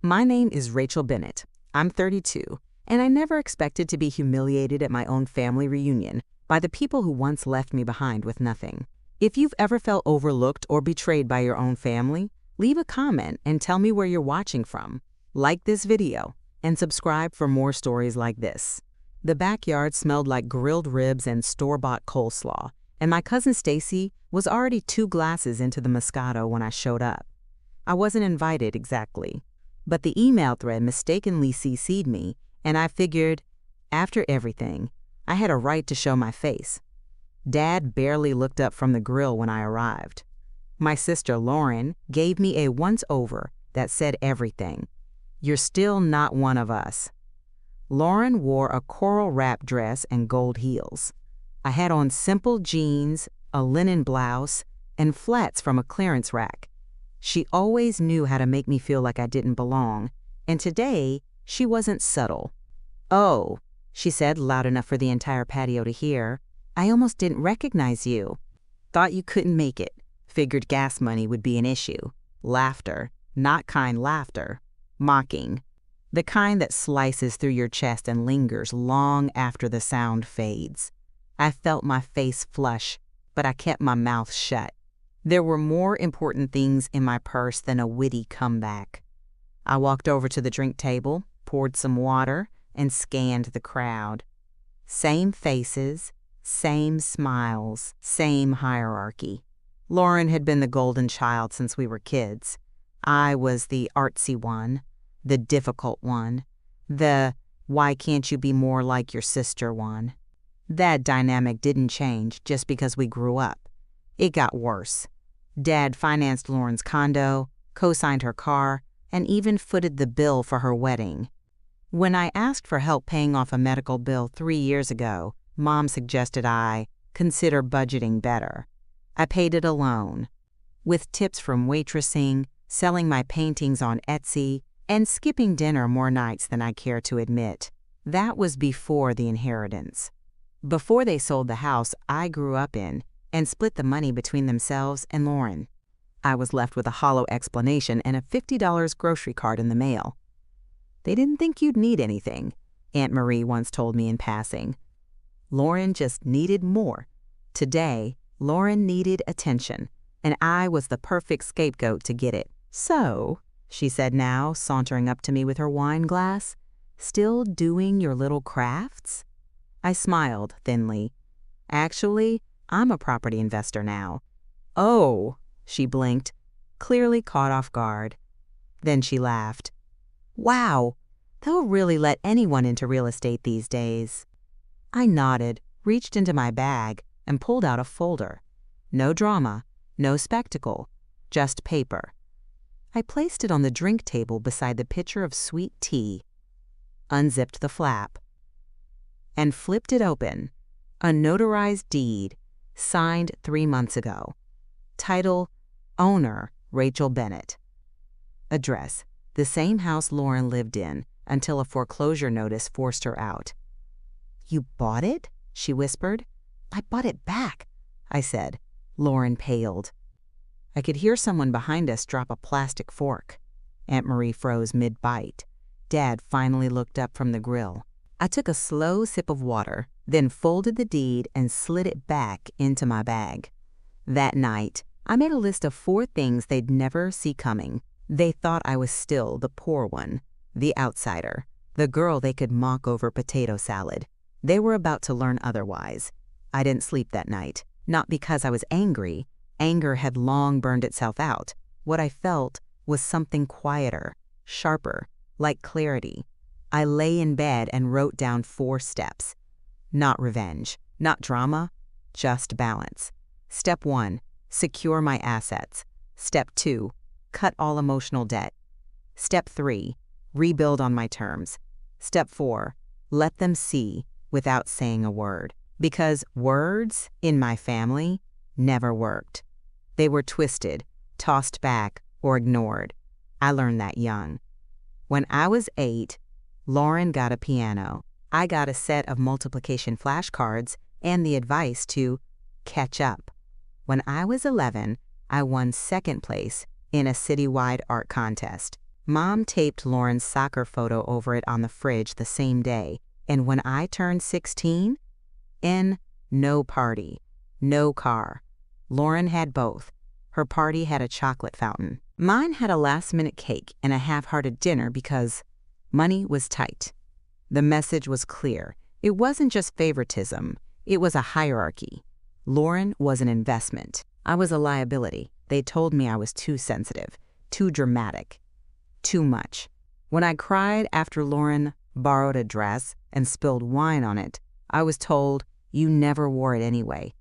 My name is Rachel Bennett. I'm 32, and I never expected to be humiliated at my own family reunion by the people who once left me behind with nothing. If you've ever felt overlooked or betrayed by your own family, leave a comment and tell me where you're watching from. Like this video and subscribe for more stories like this. The backyard smelled like grilled ribs and store-bought coleslaw, and my cousin Stacy was already 2 glasses into the Moscato when I showed up. I wasn't invited exactly, but the email thread mistakenly CC'd me, and I figured, after everything, I had a right to show my face. Dad barely looked up from the grill when I arrived. My sister Lauren gave me a once-over that said everything. "You're still not one of us." Lauren wore a coral wrap dress and gold heels. I had on simple jeans, a linen blouse, and flats from a clearance rack. She always knew how to make me feel like I didn't belong, and today she wasn't subtle. "Oh," she said loud enough for the entire patio to hear, "I almost didn't recognize you. Thought you couldn't make it. Figured gas money would be an issue." Laughter, not kind laughter, mocking. The kind that slices through your chest and lingers long after the sound fades. I felt my face flush, but I kept my mouth shut. There were more important things in my purse than a witty comeback. I walked over to the drink table, poured some water, and scanned the crowd. Same faces, same smiles, same hierarchy. Lauren had been the golden child since we were kids. I was the artsy one, the difficult one, the "why can't you be more like your sister" one. That dynamic didn't change just because we grew up. It got worse. Dad financed Lauren's condo, co-signed her car, and even footed the bill for her wedding. When I asked for help paying off a medical bill 3 years ago, Mom suggested I consider budgeting better. I paid it alone, with tips from waitressing, selling my paintings on Etsy, and skipping dinner more nights than I care to admit. That was before the inheritance. Before they sold the house I grew up in and split the money between themselves and Lauren. I was left with a hollow explanation and a $50 grocery card in the mail. "They didn't think you'd need anything," Aunt Marie once told me in passing. Lauren just needed more. Today, Lauren needed attention, and I was the perfect scapegoat to get it. "So," she said now, sauntering up to me with her wine glass, "still doing your little crafts?" I smiled thinly. "Actually, I'm a property investor now." "Oh," she blinked, clearly caught off guard. Then she laughed. "Wow, they'll really let anyone into real estate these days." I nodded, reached into my bag, and pulled out a folder. No drama, no spectacle, just paper. I placed it on the drink table beside the pitcher of sweet tea, unzipped the flap, and flipped it open. A notarized deed, signed 3 months ago. Title, Owner, Rachel Bennett. Address, the same house Lauren lived in until a foreclosure notice forced her out. "You bought it?" she whispered. "I bought it back," I said. Lauren paled. I could hear someone behind us drop a plastic fork. Aunt Marie froze mid-bite. Dad finally looked up from the grill. I took a slow sip of water, then folded the deed and slid it back into my bag. That night, I made a list of 4 things they'd never see coming. They thought I was still the poor one, the outsider, the girl they could mock over potato salad. They were about to learn otherwise. I didn't sleep that night, not because I was angry. Anger had long burned itself out. What I felt was something quieter, sharper, like clarity. I lay in bed and wrote down 4 steps. Not revenge, not drama, just balance. Step 1, secure my assets. Step 2, cut all emotional debt. Step 3, rebuild on my terms. Step 4, let them see without saying a word. Because words, in my family, never worked. They were twisted, tossed back, or ignored. I learned that young. When I was 8, Lauren got a piano. I got a set of multiplication flashcards and the advice to catch up. When I was 11, I won 2nd place in a citywide art contest. Mom taped Lauren's soccer photo over it on the fridge the same day, and when I turned 16, no party, no car. Lauren had both. Her party had a chocolate fountain. Mine had a last-minute cake and a half-hearted dinner because money was tight. The message was clear. It wasn't just favoritism. It was a hierarchy. Lauren was an investment. I was a liability. They told me I was too sensitive, too dramatic, too much. When I cried after Lauren borrowed a dress and spilled wine on it, I was told, "You never wore it anyway."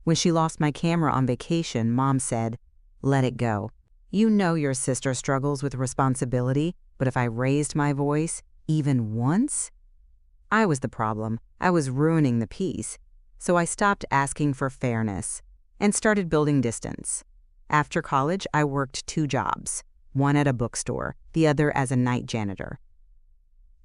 When she lost my camera on vacation, Mom said, "Let it go. You know your sister struggles with responsibility, but if I raised my voice, even once?" I was the problem. I was ruining the peace. So I stopped asking for fairness and started building distance. After college, I worked 2 jobs, one at a bookstore, the other as a night janitor.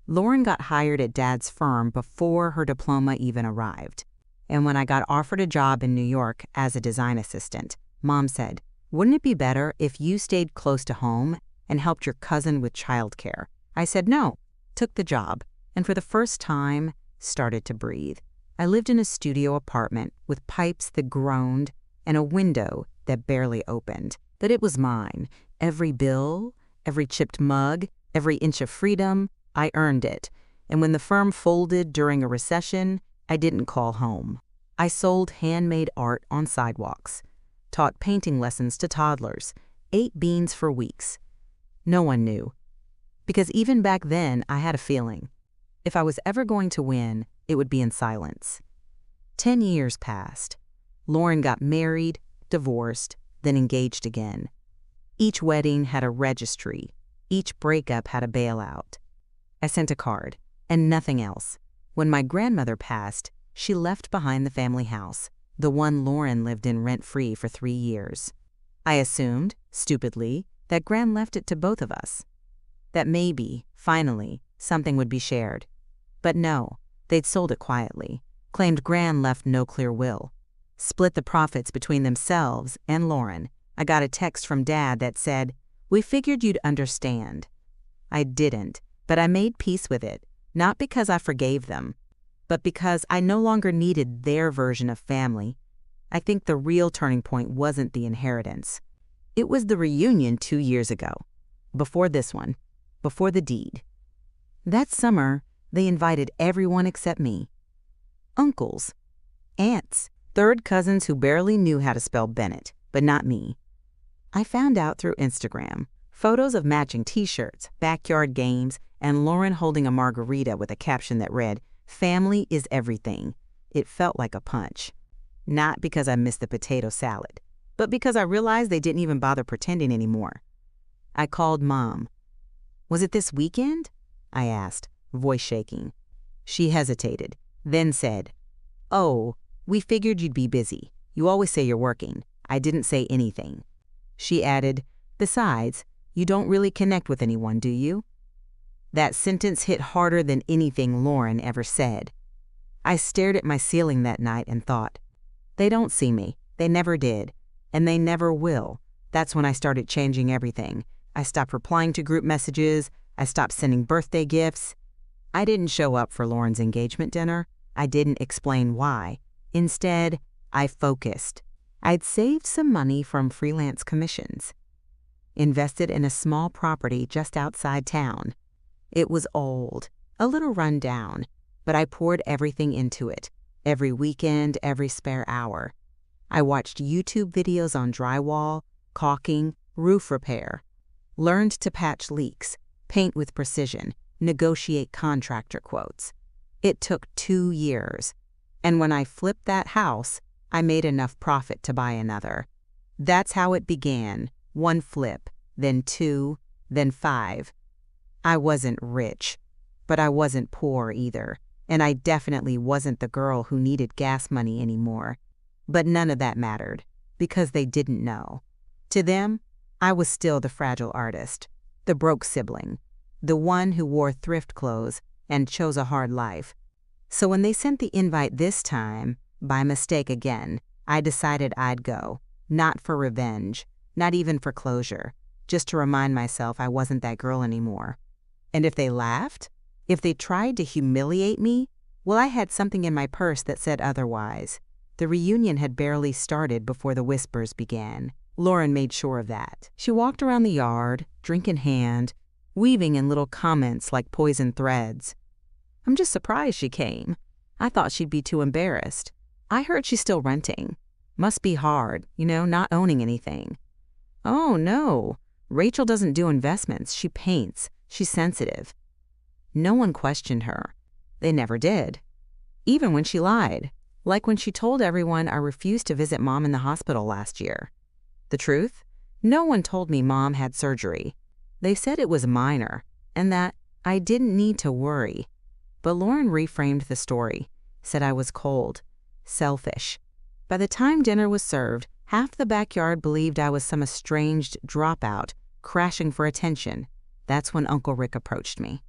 Lauren got hired at Dad's firm before her diploma even arrived. And when I got offered a job in New York as a design assistant, Mom said, "Wouldn't it be better if you stayed close to home and helped your cousin with childcare?" I said no, took the job, and for the first time, started to breathe. I lived in a studio apartment with pipes that groaned and a window that barely opened. But it was mine. Every bill, every chipped mug, every inch of freedom, I earned it. And when the firm folded during a recession, I didn't call home. I sold handmade art on sidewalks, taught painting lessons to toddlers, ate beans for weeks. No one knew. Because even back then, I had a feeling. If I was ever going to win, it would be in silence. 10 years passed. Lauren got married, divorced, then engaged again. Each wedding had a registry. Each breakup had a bailout. I sent a card, and nothing else. When my grandmother passed, she left behind the family house, the one Lauren lived in rent-free for 3 years. I assumed, stupidly, that Gran left it to both of us. That maybe, finally, something would be shared. But no, they'd sold it quietly, claimed Gran left no clear will, split the profits between themselves and Lauren. I got a text from Dad that said, "We figured you'd understand." I didn't, but I made peace with it, not because I forgave them, but because I no longer needed their version of family. I think the real turning point wasn't the inheritance. It was the reunion 2 years ago, before this one, before the deed. That summer, they invited everyone except me. Uncles, aunts, third cousins who barely knew how to spell Bennett, but not me. I found out through Instagram, photos of matching t-shirts, backyard games, and Lauren holding a margarita with a caption that read, "Family is everything." It felt like a punch. Not because I missed the potato salad, but because I realized they didn't even bother pretending anymore. I called Mom. "Was it this weekend?" I asked, voice shaking. She hesitated, then said, "Oh, we figured you'd be busy. You always say you're working." I didn't say anything. She added, "Besides, you don't really connect with anyone, do you?" That sentence hit harder than anything Lauren ever said. I stared at my ceiling that night and thought, they don't see me. They never did. And they never will. That's when I started changing everything. I stopped replying to group messages. I stopped sending birthday gifts. I didn't show up for Lauren's engagement dinner. I didn't explain why. Instead, I focused. I'd saved some money from freelance commissions, invested in a small property just outside town. It was old, a little run down, but I poured everything into it, every weekend, every spare hour. I watched YouTube videos on drywall, caulking, roof repair, learned to patch leaks, paint with precision, negotiate contractor quotes. It took 2 years, and when I flipped that house, I made enough profit to buy another. That's how it began, 1 flip, then 2, then 5. I wasn't rich, but I wasn't poor either, and I definitely wasn't the girl who needed gas money anymore. But none of that mattered, because they didn't know. To them, I was still the fragile artist, the broke sibling, the one who wore thrift clothes and chose a hard life. So when they sent the invite this time, by mistake again, I decided I'd go, not for revenge, not even for closure, just to remind myself I wasn't that girl anymore. And if they laughed, if they tried to humiliate me, well, I had something in my purse that said otherwise. The reunion had barely started before the whispers began. Lauren made sure of that. She walked around the yard, drink in hand, weaving in little comments like poison threads. I'm just surprised she came. I thought she'd be too embarrassed. I heard she's still renting. Must be hard, not owning anything. Oh, no. Rachel doesn't do investments. She paints. She's sensitive. No one questioned her. They never did. Even when she lied. Like when she told everyone I refused to visit Mom in the hospital last year. The truth? No one told me Mom had surgery. They said it was minor, and that I didn't need to worry. But Lauren reframed the story, said I was cold, selfish. By the time dinner was served, half the backyard believed I was some estranged dropout, crashing for attention. That's when Uncle Rick approached me.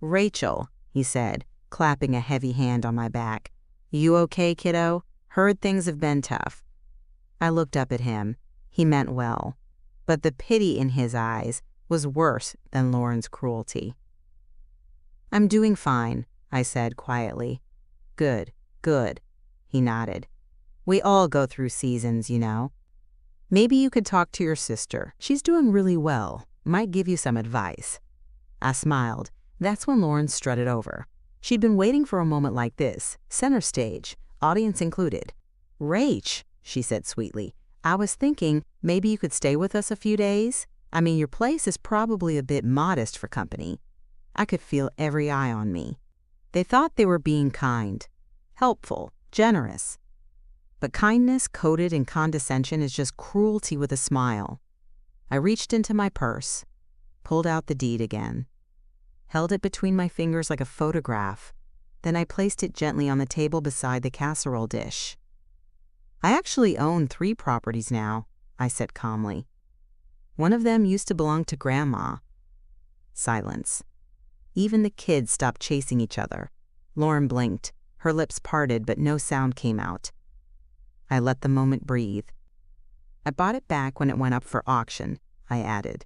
"Rachel," he said, clapping a heavy hand on my back. "You okay, kiddo? Heard things have been tough." I looked up at him. He meant well. But the pity in his eyes was worse than Lauren's cruelty. "I'm doing fine," I said quietly. Good. He nodded. "We all go through seasons, Maybe you could talk to your sister. She's doing really well. Might give you some advice." I smiled. That's when Lauren strutted over. She'd been waiting for a moment like this, center stage, audience included. "Rach," she said sweetly, "I was thinking maybe you could stay with us a few days. I mean, your place is probably a bit modest for company." I could feel every eye on me. They thought they were being kind, helpful, generous. But kindness coated in condescension is just cruelty with a smile. I reached into my purse, pulled out the deed again, held it between my fingers like a photograph. Then I placed it gently on the table beside the casserole dish. "I actually own 3 properties now," I said calmly. "One of them used to belong to Grandma." Silence. Even the kids stopped chasing each other. Lauren blinked. Her lips parted, but no sound came out. I let the moment breathe. "I bought it back when it went up for auction," I added.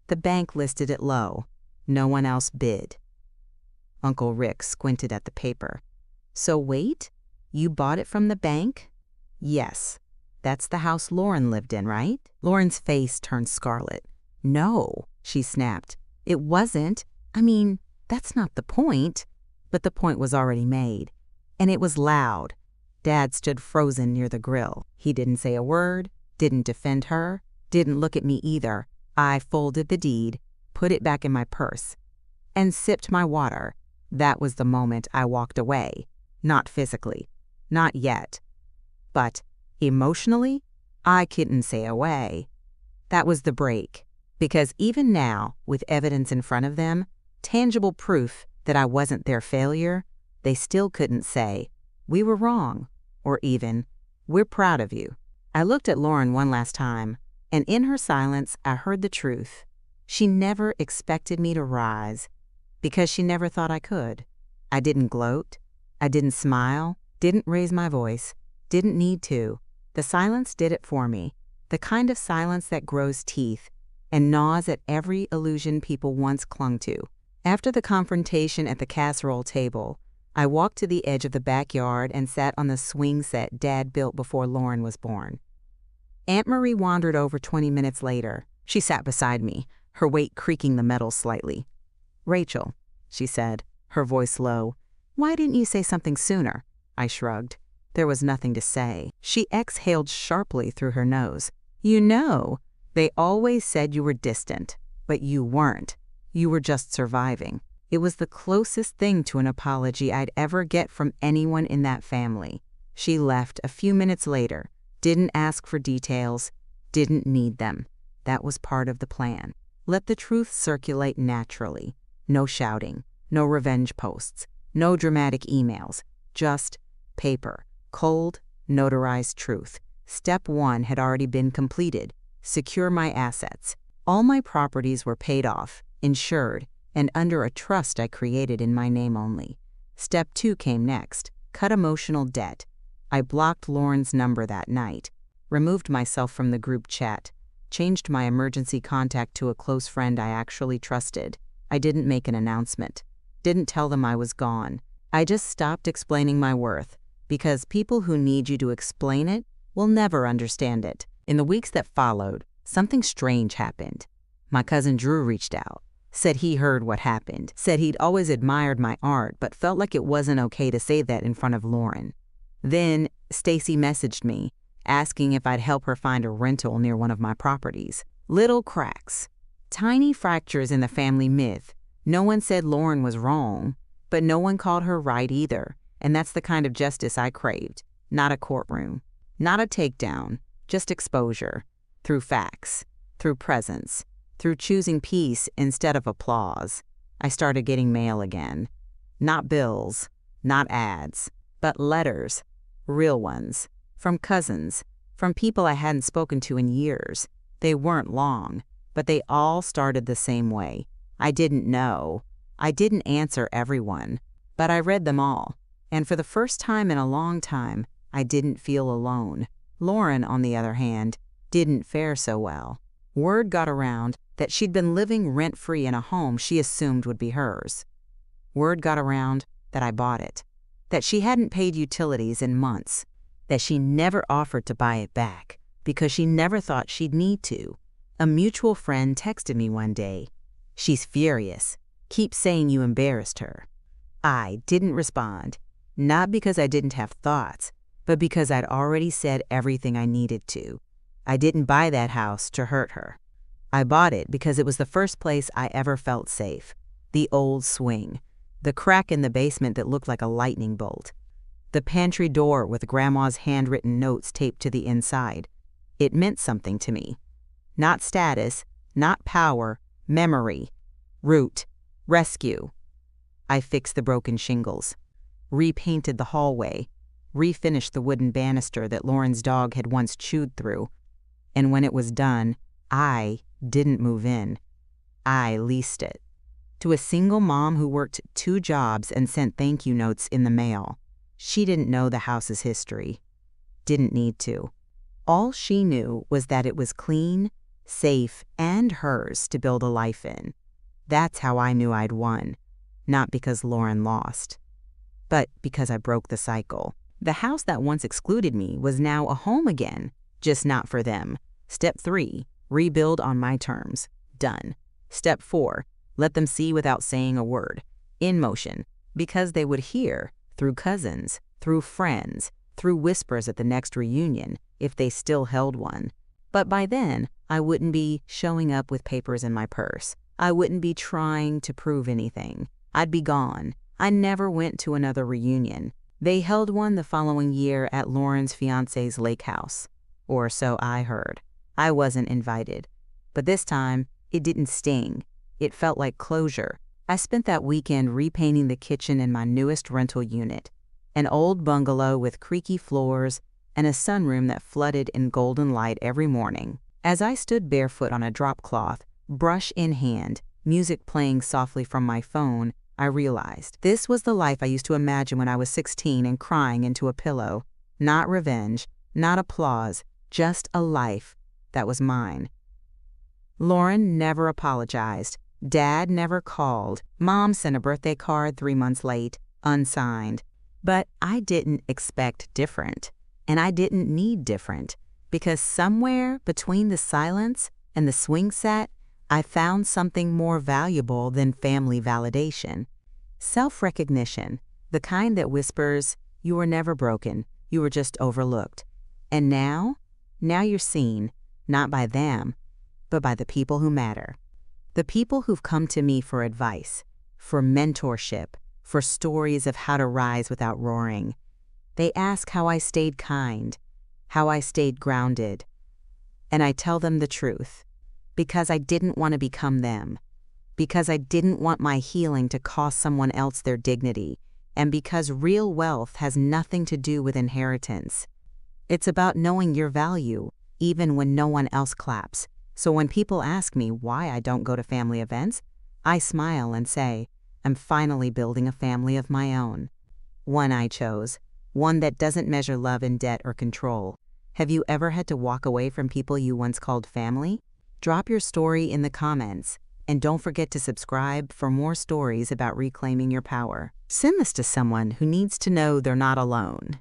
"The bank listed it low. No one else bid." Uncle Rick squinted at the paper. "So wait, you bought it from the bank?" "Yes. That's the house Lauren lived in, right?" Lauren's face turned scarlet. "No," she snapped. "It wasn't. I mean, that's not the point." But the point was already made. And it was loud. Dad stood frozen near the grill. He didn't say a word, didn't defend her, didn't look at me either. I folded the deed, put it back in my purse, and sipped my water. That was the moment I walked away. Not physically. Not yet. But emotionally, I couldn't say away. That was the break. Because even now, with evidence in front of them, tangible proof that I wasn't their failure, they still couldn't say, "We were wrong," or even, "We're proud of you." I looked at Lauren one last time, and in her silence, I heard the truth. She never expected me to rise, because she never thought I could. I didn't gloat. I didn't smile, didn't raise my voice, didn't need to. The silence did it for me, the kind of silence that grows teeth and gnaws at every illusion people once clung to. After the confrontation at the casserole table, I walked to the edge of the backyard and sat on the swing set Dad built before Lauren was born. Aunt Marie wandered over 20 minutes later. She sat beside me, her weight creaking the metal slightly. "Rachel," she said, her voice low, "why didn't you say something sooner?" I shrugged. There was nothing to say. She exhaled sharply through her nose. They always said you were distant, but you weren't. You were just surviving." It was the closest thing to an apology I'd ever get from anyone in that family. She left a few minutes later, didn't ask for details, didn't need them. That was part of the plan. Let the truth circulate naturally. No shouting, no revenge posts, no dramatic emails, just paper, cold, notarized truth. Step 1 had already been completed. Secure my assets. All my properties were paid off, insured, and under a trust I created in my name only. Step 2 came next. Cut emotional debt. I blocked Lauren's number that night, removed myself from the group chat, changed my emergency contact to a close friend I actually trusted. I didn't make an announcement, didn't tell them I was gone. I just stopped explaining my worth, because people who need you to explain it will never understand it. In the weeks that followed, something strange happened. My cousin Drew reached out, said he heard what happened, said he'd always admired my art but felt like it wasn't okay to say that in front of Lauren. Then Stacy messaged me, asking if I'd help her find a rental near one of my properties. Little cracks, tiny fractures in the family myth. No one said Lauren was wrong, but no one called her right either, and that's the kind of justice I craved. Not a courtroom, not a takedown, just exposure, through facts, through presence, through choosing peace instead of applause. I started getting mail again. Not bills, not ads, but letters, real ones, from cousins, from people I hadn't spoken to in years. They weren't long, but they all started the same way. I didn't know. I didn't answer everyone, but I read them all. And for the first time in a long time, I didn't feel alone. Lauren, on the other hand, didn't fare so well. Word got around that she'd been living rent-free in a home she assumed would be hers. Word got around that I bought it, that she hadn't paid utilities in months, that she never offered to buy it back because she never thought she'd need to. A mutual friend texted me one day, "She's furious. Keep saying you embarrassed her." I didn't respond, not because I didn't have thoughts, but because I'd already said everything I needed to. I didn't buy that house to hurt her. I bought it because it was the first place I ever felt safe. The old swing, the crack in the basement that looked like a lightning bolt, the pantry door with Grandma's handwritten notes taped to the inside. It meant something to me. Not status, not power, memory, root, rescue. I fixed the broken shingles, repainted the hallway, refinished the wooden banister that Lauren's dog had once chewed through. And when it was done, I didn't move in. I leased it. To a single mom who worked 2 jobs and sent thank you notes in the mail. She didn't know the house's history. Didn't need to. All she knew was that it was clean, safe, and hers to build a life in. That's how I knew I'd won. Not because Lauren lost, but because I broke the cycle. The house that once excluded me was now a home again, just not for them. Step 3, rebuild on my terms. Done. Step 4, let them see without saying a word. In motion, because they would hear, through cousins, through friends, through whispers at the next reunion, if they still held one. But by then, I wouldn't be showing up with papers in my purse. I wouldn't be trying to prove anything. I'd be gone. I never went to another reunion. They held one the following year at Lauren's fiancé's lake house. Or so I heard. I wasn't invited. But this time, it didn't sting. It felt like closure. I spent that weekend repainting the kitchen in my newest rental unit, an old bungalow with creaky floors and a sunroom that flooded in golden light every morning. As I stood barefoot on a drop cloth, brush in hand, music playing softly from my phone, I realized this was the life I used to imagine when I was 16 and crying into a pillow. Not revenge, not applause, just a life that was mine. Lauren never apologized. Dad never called. Mom sent a birthday card 3 months late, unsigned. But I didn't expect different, and I didn't need different, because somewhere between the silence and the swing set, I found something more valuable than family validation. Self-recognition, the kind that whispers, you were never broken, you were just overlooked. And now you're seen, not by them, but by the people who matter. The people who've come to me for advice, for mentorship, for stories of how to rise without roaring. They ask how I stayed kind, how I stayed grounded. And I tell them the truth, because I didn't want to become them, because I didn't want my healing to cost someone else their dignity, and because real wealth has nothing to do with inheritance. It's about knowing your value, even when no one else claps. So when people ask me why I don't go to family events, I smile and say, I'm finally building a family of my own. One I chose, one that doesn't measure love in debt or control, Have you ever had to walk away from people you once called family? Drop your story in the comments, and don't forget to subscribe for more stories about reclaiming your power. Send this to someone who needs to know they're not alone.